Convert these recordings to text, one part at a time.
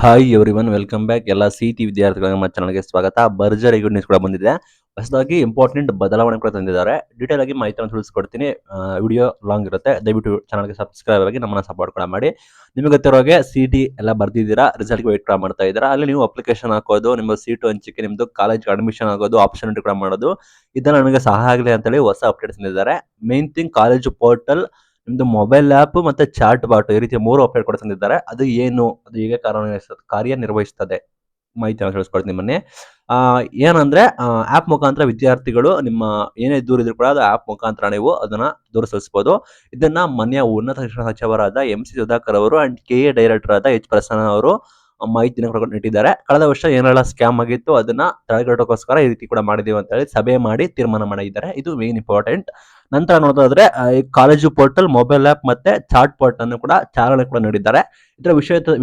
Hi everyone welcome back ಎಲ್ಲ city ವಿದ್ಯಾರ್ಥಿಗಳಿಗೆ ನಮ್ಮ ಚಾನಲ್ಗೆ ಸ್ವಾಗತ. ಭರ್ಜರಿ ಗುಡ್ ನ್ಯೂಸ್ ಕೂಡ ಬಂದಿದೆ. ಹೊಸದಾಗಿ ಇಂಪಾರ್ಟೆಂಟ್ ಬದಲಾವಣೆ ಕೂಡ ತಂದಿದ್ದಾರೆ. ಡೀಟೇಲ್ ಆಗಿ ಮಾಹಿತಿಯನ್ನು ತಿಳಿಸ್ಕೊಡ್ತೀನಿ. ವಿಡಿಯೋ ಲಾಂಗ್ ಇರುತ್ತೆ. ದಯವಿಟ್ಟು ಚಾನಲ್ಗೆ ಸಬ್ಸ್ಕ್ರೈಬ್ ಆಗಿ ನಮ್ಮನ್ನ ಸಪೋರ್ಟ್ ಕೂಡ ಮಾಡಿ. ನಿಮಗೆ ಗೊತ್ತಿರೋ ಹಾಗೆ ಸಿಟಿ ಎಲ್ಲ ಬರ್ದಿದ್ದೀರಾ, ರಿಸಲ್ಟ್ಗೆ ವೇಟ್ ಕೂಡ ಮಾಡ್ತಾ ಇದ್ದೀರಾ. ಅಲ್ಲಿ ನೀವು ಅಪ್ಲಿಕೇಶನ್ ಹಾಕೋದು, ನಿಮ್ಮ ಸೀಟು ಹಂಚಿಕೆ, ನಿಮ್ದು ಕಾಲೇಜ್ ಅಡ್ಮಿಷನ್ ಆಗೋದು, ಆಪ್ಷನ್ ಕೂಡ ಮಾಡೋದು, ಇದನ್ನ ನನಗೆ ಸಹಾಯ ಆಗಲಿ ಅಂತೇಳಿ ಹೊಸ ಅಪ್ಡೇಟ್ಸ್ ತಂದಿದ್ದಾರೆ. ಮೇನ್ ಥಿಂಗ್ ಕಾಲೇಜ್ ಪೋರ್ಟಲ್, ನಿಮ್ದು ಮೊಬೈಲ್ ಆ್ಯಪ್ ಮತ್ತೆ ಚಾಟ್ ಬಾಟ್ ಈ ರೀತಿ 3 ಅಪ್ಡೇಟ್ ಕೂಡ ತಂದಿದ್ದಾರೆ. ಅದು ಏನು, ಅದು ಹೇಗೆ ಕಾರ್ಯನಿರ್ವಹಿಸ್ತದೆ ಮಾಹಿತಿಯನ್ನು ತಿಳಿಸ್ಕೊಡ್ತೀನಿ ಬನ್ನಿ. ಏನಂದ್ರೆ ಆ್ಯಪ್ ಮುಖಾಂತರ ವಿದ್ಯಾರ್ಥಿಗಳು ನಿಮ್ಮ ಏನೇ ದೂರ ಇದ್ರೂ ಕೂಡ ಅದು ಆ್ಯಪ್ ಮುಖಾಂತರ ನೀವು ಅದನ್ನ ದೂರ ಸಲ್ಲಿಸಬಹುದು. ಇದನ್ನ ಮಾನ್ಯ ಉನ್ನತ ಶಿಕ್ಷಣ ಸಚಿವರಾದ ಎಂ.ಸಿ. ಸುಧಾಕರ್ ಅವರು ಅಂಡ್ ಕೆ.ಎ. ಡೈರೆಕ್ಟರ್ ಆದ ಎಚ್. ಪ್ರಸನ್ನ ಅವರು ಮಾಹಿತಿನ ನೀಡಿದ್ದಾರೆ. ಕಳೆದ ವರ್ಷ ಏನೆಲ್ಲ ಸ್ಕ್ಯಾಮ್ ಆಗಿತ್ತು ಅದನ್ನ ತಡೆಗಟ್ಟೋಕ್ಕೋಸ್ಕರ ಈ ರೀತಿ ಕೂಡ ಮಾಡಿದೀವಿ ಅಂತ ಹೇಳಿ ಸಭೆ ಮಾಡಿ ತೀರ್ಮಾನ ಮಾಡಿದ್ದಾರೆ. ಇದು ಮೇನ್ ಇಂಪಾರ್ಟೆಂಟ್. ನಂತರ ನೋಡೋದಾದ್ರೆ ಈ ಕಾಲೇಜು ಪೋರ್ಟಲ್, ಮೊಬೈಲ್ ಆ್ಯಪ್ ಮತ್ತೆ ಚಾಟ್ ಬಾಟ್ ಅನ್ನು ಕೂಡ ಚಾಲನೆ ಕೂಡ ನೀಡಿದ್ದಾರೆ. ಇದರ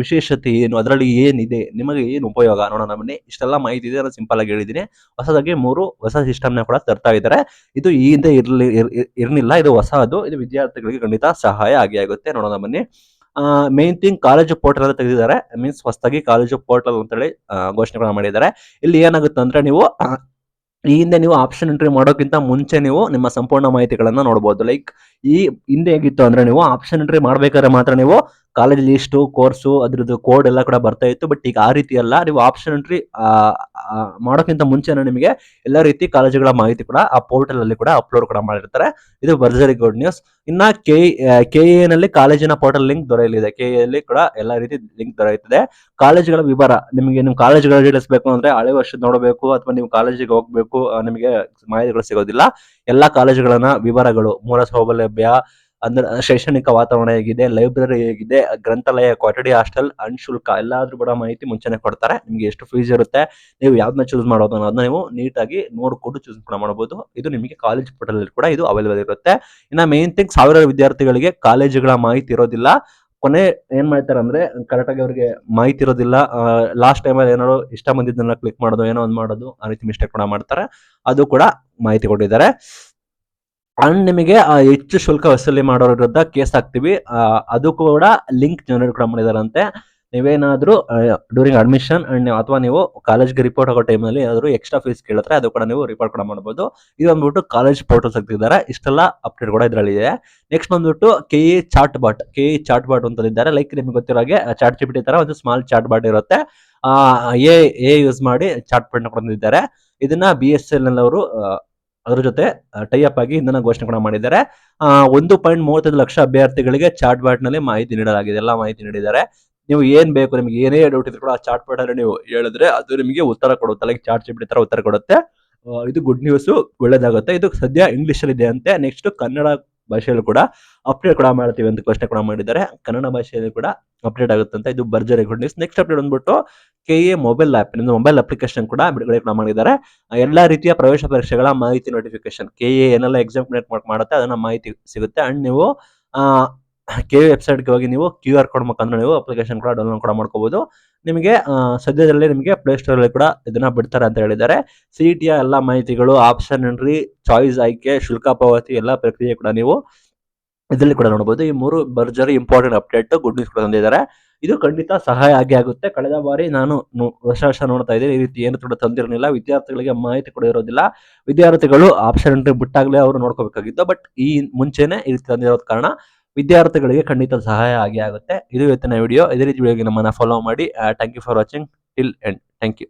ವಿಶೇಷತೆ ಏನು, ಅದರಲ್ಲಿ ಏನಿದೆ, ನಿಮಗೆ ಏನು ಉಪಯೋಗ ನೋಡೋಣ ಬನ್ನಿ. ಇಷ್ಟೆಲ್ಲ ಮಾಹಿತಿ ಇದೆ, ನಾನು ಸಿಂಪಲ್ ಆಗಿ ಹೇಳಿದ್ದೀನಿ. ಹೊಸದಾಗಿ 3 ಹೊಸ ಸಿಸ್ಟಮ್ನ ಕೂಡ ತರ್ತಾ ಇದ್ದಾರೆ. ಇದು ಈ ಹಿಂದೆ ಇರಲಿಲ್ಲ, ಇದು ಹೊಸದು. ಇದು ವಿದ್ಯಾರ್ಥಿಗಳಿಗೆ ಖಂಡಿತ ಸಹಾಯ ಆಗುತ್ತೆ. ನೋಡೋಣ ಬನ್ನಿ. ಮೇನ್ ಥಿಂಗ್ ಕಾಲೇಜು ಪೋರ್ಟಲ್ ಅಂತ ತೆಗೆದಿದ್ದಾರೆ. ಮೀನ್ಸ್ ಹೊಸದಾಗಿ ಕಾಲೇಜು ಪೋರ್ಟಲ್ ಅಂತೇಳಿ ಘೋಷಣೆ ಮಾಡಿದ್ದಾರೆ. ಇಲ್ಲಿ ಏನಾಗುತ್ತೆ ಅಂದ್ರೆ ನೀವು ಈ ಹಿಂದೆ ನೀವು ಆಪ್ಷನ್ ಎಂಟ್ರಿ ಮಾಡೋಕ್ಕಿಂತ ಮುಂಚೆ ನೀವು ನಿಮ್ಮ ಸಂಪೂರ್ಣ ಮಾಹಿತಿಗಳನ್ನ ನೋಡಬಹುದು. ಲೈಕ್ ಈ ಹಿಂದೆ ಹೇಗಿತ್ತು ಅಂದ್ರೆ ನೀವು ಆಪ್ಷನ್ ಎಂಟ್ರಿ ಮಾಡ್ಬೇಕಾದ್ರೆ ಮಾತ್ರ ನೀವು ಕಾಲೇಜ್ ಲಿಸ್ಟು, ಕೋರ್ಸು, ಅದ್ರದ್ದು ಕೋಡ್ ಎಲ್ಲ ಕೂಡ ಬರ್ತಾ ಇತ್ತು. ಬಟ್ ಈಗ ಆ ರೀತಿ ಅಲ್ಲ. ನೀವು ಆಪ್ಷನ್ ಎಂಟ್ರಿ ಮಾಡೋಕ್ಕಿಂತ ಮುಂಚೆನೇ ನಿಮಗೆ ಎಲ್ಲ ರೀತಿ ಕಾಲೇಜುಗಳ ಮಾಹಿತಿ ಕೂಡ ಆ ಪೋರ್ಟಲ್ ಅಲ್ಲಿ ಕೂಡ ಅಪ್ಲೋಡ್ ಕೂಡ ಮಾಡಿರ್ತಾರೆ. ಇದು ಭರ್ಜರಿ ಗುಡ್ ನ್ಯೂಸ್. ಇನ್ನ ಕೆ.ಎ. ನಲ್ಲಿ ಕಾಲೇಜಿನ ಪೋರ್ಟಲ್ ಲಿಂಕ್ ದೊರೆಯಲಿದೆ. ಕೆ.ಎ. ಅಲ್ಲಿ ಕೂಡ ಎಲ್ಲ ರೀತಿ ಲಿಂಕ್ ದೊರೆಯುತ್ತದೆ. ಕಾಲೇಜುಗಳ ವಿವರ, ನಿಮಗೆ ನಿಮ್ಮ ಕಾಲೇಜುಗಳ ಡೀಟೇಲ್ಸ್ ಬೇಕು ಅಂದ್ರೆ ಹಳೆ ವರ್ಷದ ನೋಡಬೇಕು ಅಥವಾ ನೀವು ಕಾಲೇಜಿಗೆ ಹೋಗ್ಬೇಕು, ನಿಮಗೆ ಮಾಹಿತಿಗಳು ಸಿಗೋದಿಲ್ಲ. ಎಲ್ಲಾ ಕಾಲೇಜುಗಳನ್ನ ವಿವರಗಳು, ಮೂಲ ಸೌಲಭ್ಯ ಅಂದ್ರೆ ಶೈಕ್ಷಣಿಕ ವಾತಾವರಣ ಹೇಗಿದೆ, ಲೈಬ್ರರಿ ಹೇಗಿದೆ, ಗ್ರಂಥಾಲಯ, ಕೊಠಡಿ, ಹಾಸ್ಟೆಲ್, ಶುಲ್ಕ ಎಲ್ಲಾದ್ರೂ ಕೂಡ ಮಾಹಿತಿ ಮುಂಚೆನೆ ಕೊಡ್ತಾರೆ. ನಿಮ್ಗೆ ಎಷ್ಟು ಫೀಸ್ ಇರುತ್ತೆ, ನೀವು ಯಾವ್ದನ್ನ ಚೂಸ್ ಮಾಡೋದು ಅನ್ನೋದನ್ನ ನೀವು ನೀಟಾಗಿ ನೋಡ್ಕೊಂಡು ಚೂಸ್ ಕೂಡ ಮಾಡಬಹುದು. ಇದು ನಿಮಗೆ ಕಾಲೇಜ್ ಪೋರ್ಟಲ್ ಕೂಡ ಇದು ಅವೈಲೇಬಲ್ ಇರುತ್ತೆ. ಇನ್ನ ಮೇನ್ ಥಿಂಗ್, ಸಾವಿರಾರು ವಿದ್ಯಾರ್ಥಿಗಳಿಗೆ ಕಾಲೇಜುಗಳ ಮಾಹಿತಿ ಇರೋದಿಲ್ಲ. ಕೊನೆ ಏನ್ ಮಾಡ್ತಾರೆ ಅಂದ್ರೆ ಕರೆಕ್ಟ್ ಆಗಿ ಅವ್ರಿಗೆ ಮಾಹಿತಿ ಇರೋದಿಲ್ಲ. ಲಾಸ್ಟ್ ಟೈಮಲ್ಲಿ ಏನಾದ್ರು ಇಷ್ಟ ಬಂದಿದ್ದನ್ನ ಕ್ಲಿಕ್ ಮಾಡೋದು, ಏನೋ ಒಂದು ಮಾಡೋದು, ಆ ರೀತಿ ಮಿಸ್ಟೇಕ್ ಕೂಡ ಮಾಡ್ತಾರೆ. ಅದು ಕೂಡ ಮಾಹಿತಿ ಕೊಟ್ಟಿದ್ದಾರೆ. ಅಂಡ್ ನಿಮಗೆ ಹೆಚ್ಚು ಶುಲ್ಕ ವಸೂಲಿ ಮಾಡೋರ ವಿರುದ್ಧ ಕೇಸ್ ಹಾಕ್ತಿವಿ. ಅದು ಕೂಡ ಲಿಂಕ್ ಜನರೇಟ್ ಕೂಡ ಮಾಡಿದಾರಂತೆ. ನೀವೇನಾದ್ರೂ ಡ್ಯೂರಿಂಗ್ ಅಡ್ಮಿಷನ್ ಅಂಡ್ ಅಥವಾ ನೀವು ಕಾಲೇಜ್ಗೆ ರಿಪೋರ್ಟ್ ಆಗೋ ಟೈಮಲ್ಲಿ ಏನಾದ್ರು ಎಕ್ಸ್ಟ್ರಾ ಫೀಸ್ ಕೇಳಿದ್ರೆ ಅದು ಕೂಡ ನೀವು ರಿಪೋರ್ಟ್ ಕೂಡ ಮಾಡಬಹುದು. ಇದು ಬಂದ್ಬಿಟ್ಟು ಕಾಲೇಜ್ ಪೋರ್ಟಲ್ ತೆಗೆದಿದ್ದಾರೆ. ಇಷ್ಟೆಲ್ಲ ಅಪ್ಡೇಟ್ ಕೂಡ ಇದರಲ್ಲಿ ಇದೆ. ನೆಕ್ಸ್ಟ್ ಬಂದ್ಬಿಟ್ಟು ಕೆ.ಎ. ಚಾಟ್ ಬಾಟ್ ಅಂತ ಇದ್ದಾರೆ. ಲೈಕ್ ನಿಮ್ಗೆ ಗೊತ್ತಿರೋ ಹಾಗೆ ಚಾಟ್ ಜಿಪಿಟಿ ತರ ಒಂದು ಸ್ಮಾಲ್ ಚಾಟ್ ಬಾಟ್ ಇರುತ್ತೆ. ಎ ಯೂಸ್ ಮಾಡಿ ಚಾಟ್ ಬಾಟ್ ನ ಕೊಟ್ಟಿದ್ದಾರೆ. ಇದನ್ನ BSNL ಅವರು ಅದರ ಜೊತೆ ಟೈ ಅಪ್ ಆಗಿ ಇದನ್ನ ಘೋಷಣೆ ಕೂಡ ಮಾಡಿದ್ದಾರೆ. 1.35 ಲಕ್ಷ ಅಭ್ಯರ್ಥಿಗಳಿಗೆ ಚಾಟ್ ಬಾಟ್ ನಲ್ಲಿ ಮಾಹಿತಿ ನೀಡಲಾಗಿದೆ. ಎಲ್ಲ ಮಾಹಿತಿ ನೀಡಿದ್ದಾರೆ. ನೀವು ಏನ್ ಬೇಕು, ನಿಮ್ಗೆ ಏನೇ ಡೌಟ್ ಇದ್ರು ಕೂಡ ಆ ಚಾಟ್ ಬಾಟ್ ಅಲ್ಲಿ ನೀವು ಹೇಳಿದ್ರೆ ಅದು ನಿಮಗೆ ಉತ್ತರ ಕೊಡುತ್ತೆ. ಲೈಕ್ ಚಾಟ್ ಜಿಪಿಟಿ ತರ ಉತ್ತರ ಕೊಡುತ್ತೆ. ಇದು ಗುಡ್ ನ್ಯೂಸ್, ಒಳ್ಳೇದಾಗುತ್ತೆ. ಇದು ಸದ್ಯ ಇಂಗ್ಲಿಷ್ ಅಲ್ಲಿ ಇದೆ ಅಂತೆ. ನೆಕ್ಸ್ಟ್ ಕನ್ನಡ ಭಾಷೆಯಲ್ಲೂ ಕೂಡ ಅಪ್ಡೇಟ್ ಕೂಡ ಮಾಡ್ತೀವಿ ಅಂತ ಘೋಷಣೆ ಕೂಡ ಮಾಡಿದ್ದಾರೆ. ಕನ್ನಡ ಭಾಷೆಯಲ್ಲಿ ಕೂಡ ಅಪ್ಡೇಟ್ ಆಗುತ್ತೆ ಅಂತ. ಇದು ಭರ್ಜರಿ ಗುಡ್ ನ್ಯೂಸ್. ನೆಕ್ಸ್ಟ್ ಅಪ್ಡೇಟ್ ಬಂದ್ಬಿಟ್ಟು ಕೆ.ಎ. ಮೊಬೈಲ್ ಆಪ್, ನಿಮ್ದು ಮೊಬೈಲ್ ಅಪ್ಲಿಕೇಶನ್ ಕೂಡ ಬಿಡುಗಡೆ ಕೂಡ ಮಾಡಿದ್ದಾರೆ. ಎಲ್ಲಾ ರೀತಿಯ ಪ್ರವೇಶ ಪರೀಕ್ಷೆಗಳ ಮಾಹಿತಿ ನೋಟಿಫಿಕೇಶನ್, ಕೆ.ಎ. ಏನೆಲ್ಲ ಎಕ್ಸಾಮ್ ಕಂಡಕ್ಟ್ ಮಾಡುತ್ತೆ ಅದನ್ನ ಮಾಹಿತಿ ಸಿಗುತ್ತೆ. ಅಂಡ್ ನೀವು ಕೆ.ಎ. ವೆಬ್ಸೈಟ್ಗೆ ಹೋಗಿ ನೀವು QR ಕೋಡ್ ಮುಖಾಂತರ ನೀವು ಅಪ್ಲಿಕೇಶನ್ ಕೂಡ ಡೌನ್ಲೋಡ್ ಕೂಡ ಮಾಡ್ಕೋಬಹುದು. ನಿಮಗೆ ಸದ್ಯದಲ್ಲೇ ನಿಮಗೆ ಪ್ಲೇ ಸ್ಟೋರ್ ಅಲ್ಲಿ ಕೂಡ ಇದನ್ನ ಬಿಡ್ತಾರೆ ಅಂತ ಹೇಳಿದ್ದಾರೆ. ಸಿಇಟಿಯ ಎಲ್ಲ ಮಾಹಿತಿಗಳು, ಆಪ್ಷನ್ ಎಂಟ್ರಿ, ಚಾಯ್ಸ್ ಆಯ್ಕೆ, ಶುಲ್ಕ ಪಾವತಿ ಎಲ್ಲ ಪ್ರಕ್ರಿಯೆ ಕೂಡ ನೀವು ಇದರಲ್ಲಿ ಕೂಡ ನೋಡಬಹುದು. ಈ 3 ಭರ್ಜರಿ ಇಂಪಾರ್ಟೆಂಟ್ ಅಪ್ಡೇಟ್ ಗುಡ್ ನ್ಯೂಸ್ ಕೂಡ ತಂದಿದ್ದಾರೆ. ಇದು ಖಂಡಿತ ಸಹಾಯ ಆಗುತ್ತೆ. ಕಳೆದ ಬಾರಿ ನಾನು ವರ್ಷ ನೋಡ್ತಾ ಇದ್ದೀನಿ, ಈ ರೀತಿ ಏನು ಕೂಡ ತಂದಿರಲಿಲ್ಲ. ವಿದ್ಯಾರ್ಥಿಗಳಿಗೆ ಮಾಹಿತಿ ಕೂಡ ಇರೋದಿಲ್ಲ. ವಿದ್ಯಾರ್ಥಿಗಳು ಆಪ್ಷನ್ ಎಂಟ್ರಿ ಬಿಟ್ಟಾಗಲೇ ಅವರು ನೋಡ್ಕೋಬೇಕಾಗಿತ್ತು. ಬಟ್ ಈ ಮುಂಚೆನೆ ಈ ರೀತಿ ತಂದಿರೋದ್ ಕಾರಣ ವಿದ್ಯಾರ್ಥಿಗಳಿಗೆ ಖಂಡಿತ ಸಹಾಯ ಆಗುತ್ತೆ. ಇದು ಇವತ್ತಿನ ವಿಡಿಯೋ. ಇದೇ ರೀತಿ ವಿಡಿಯೋಗೆ ನಮ್ಮನ್ನ ಫಾಲೋ ಮಾಡಿ. Thank you for watching till end. Thank you.